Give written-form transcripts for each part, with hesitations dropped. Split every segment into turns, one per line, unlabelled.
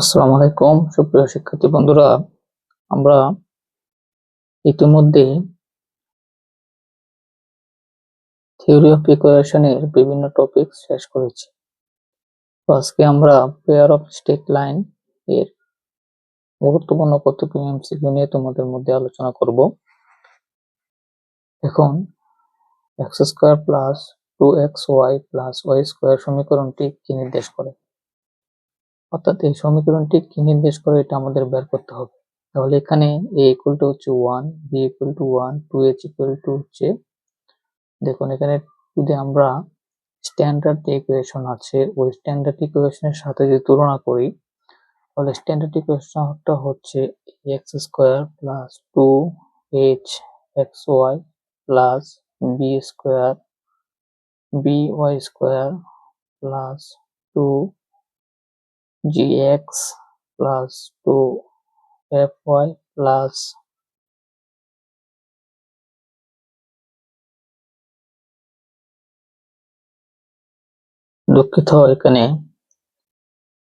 আসসালামু আলাইকুম সুপ্রিয় শিক্ষার্থী বন্ধুরা, আমরা ইতিমধ্যে থিওরি অফ ইকুয়েশনের বিভিন্ন টপিক শেষ করেছি। তো আজকে আমরা পেয়ার অফ স্ট্রেট লাইন এর গুরুত্বপূর্ণ কতগুলো এমসিকিউ নিয়ে তোমাদের মধ্যে আলোচনা করব। এখন x square plus 2xy plus y square সমীকরণটি কি নির্দেশ করে, অর্থাৎ এই সমীকরণটি কি নির্দেশ করে এটা আমাদের বের করতে হবে। তাহলে এখানে a ইকুয়াল টু হচ্ছে 1, b equal to 1, 2h equal to হচ্ছে, দেখুন এখানে যদি আমরা স্ট্যান্ডার্ড যে ইকুয়েশন আছে ওই স্ট্যান্ডার্ড ইকুয়েশনের সাথে যদি তুলনা করি, তাহলে স্ট্যান্ডার্ড ইকুয়েশনটা হচ্ছে x square plus 2hxy plus b square by square plus 2gx plus 2fy plus দুঃখিত, এখানে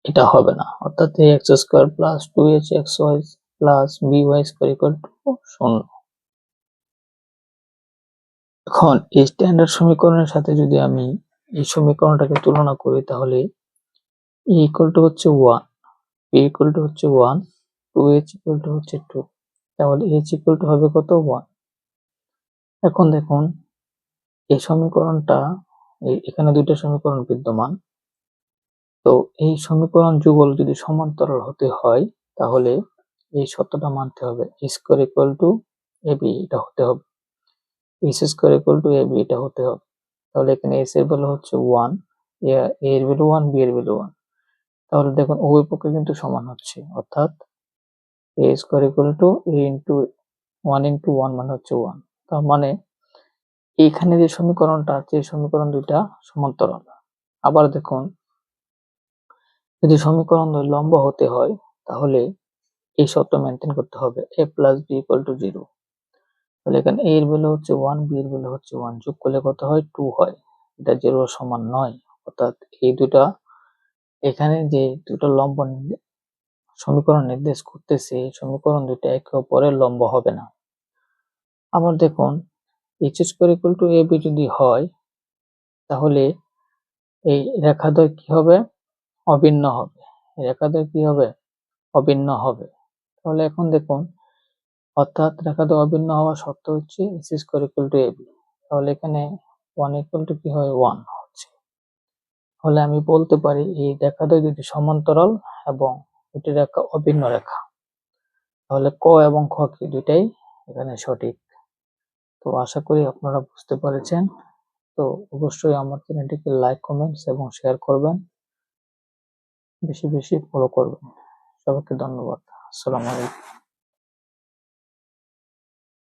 এটা হবে না, অর্থাৎ x square plus 2hxy plus by square equal to 0। এখন এই স্ট্যান্ডার্ড সমীকরণের সাথে যদি আমি এই সমীকরণটাকে তুলনা করি, তাহলে a ইকুয়াল টু হচ্ছে 1, b ইকুয়াল টু হচ্ছে 1, 2h ইকুয়াল টু হচ্ছে 2, তাহলে h ইকুয়াল টু হবে কত 1। এখন দেখুন এই সমীকরণটা, এখানে দুইটা সমীকরণ বিদ্যমান, তো এই সমীকরণ যুগল যদি সমান্তরাল হতে হয় তাহলে এই সত্যটা মানতে হবে, a square equal to ab এটা হতে হবে, a square equal to ab এটা হতে হবে। তাহলে এখানে s এর ভ্যালু হচ্ছে 1, a এর ভ্যালু 1, b এর ভ্যালু 1, তাহলে দেখুন উভয় পক্ষে কিন্তু সমান হচ্ছে, অর্থাৎ a square equal to a into 1 into 1 মানে হচ্ছে 1। তার মানে এইখানে যে সমীকরণটা আছে এই সমীকরণ দুইটা সমান্তরাল। আবার দেখুন যদি সমীকরণ লম্ব হতে হয় তাহলে এই শর্ত মেনটেন করতে হবে, a plus b equal to 0। তাহলে এখানে a এর ভ্যালু হচ্ছে 1, b এর ভ্যালু হচ্ছে 1, যোগ করলে কত হয় 2 হয়, এটা 0 এর সমান নয়। অর্থাৎ এই দুটা, এখানে যে দুটো লম্ব সমীকরণ নির্দেশ করতেছে এই সমীকরণ দুটো একে অপরের লম্ব হবে না। আবার দেখুন h square equal to ab যদি হয় তাহলে এই রেখাদ্বয় কি হবে, অভিন্ন হবে, রেখাদ্বয় কি হবে, অভিন্ন হবে। তাহলে এখন দেখুন, অর্থাৎ রেখাদ্বয় অভিন্ন হওয়ার শর্ত হচ্ছে h square equal to ab, তাহলে এখানে 1 ইকুয়াল টু কি হয় 1 হচ্ছে। তাহলে আমি বলতে পারি এই রেখাদ্বয় দুটি সমান্তরাল এবং দুটি রেখা অভিন্ন রেখা, তাহলে ক এবং খ কি দুইটাই এখানে সঠিক। তো আশা করি আপনারা বুঝতে পেরেছেন। তো অবশ্যই আমার চ্যানেলটিকে লাইক, কমেন্টস এবং শেয়ার করবেন, বেশি বেশি ফলো করবেন। সবাইকে ধন্যবাদ। আসসালামু আলাইকুম।